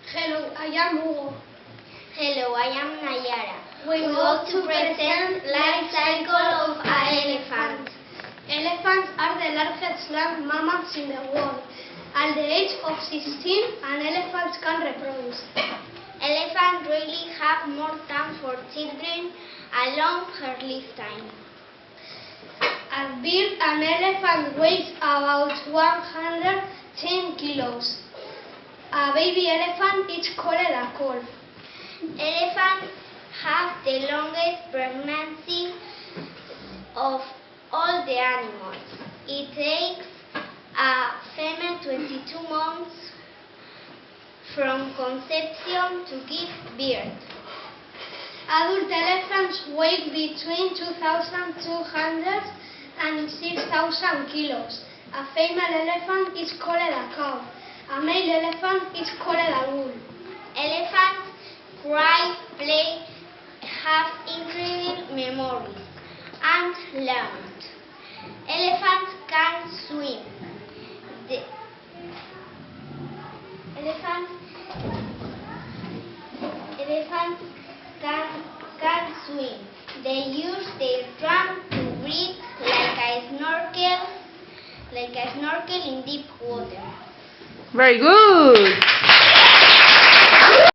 Hello, I am Hugo. Hello, I am Nayara. We want to present life cycle of an elephant. Elephants are the largest land mammals in the world. At the age of 16, an elephant can reproduce. Elephants really have more time for children along her lifetime. At birth, an elephant weighs about 110 kilos. A baby elephant is called a colt. Elephants have the longest pregnancy of all the animals. It takes a female 22 months from conception to give birth. Adult elephants weigh between 2,200 and 6,000 kilos. A female elephant is called a cow. A male elephant is called a bull. Elephants cry, play, have incredible memories, and learn. Elephants can swim. The elephants can swim. They use their trunk to breathe like a snorkel in deep water. Very good.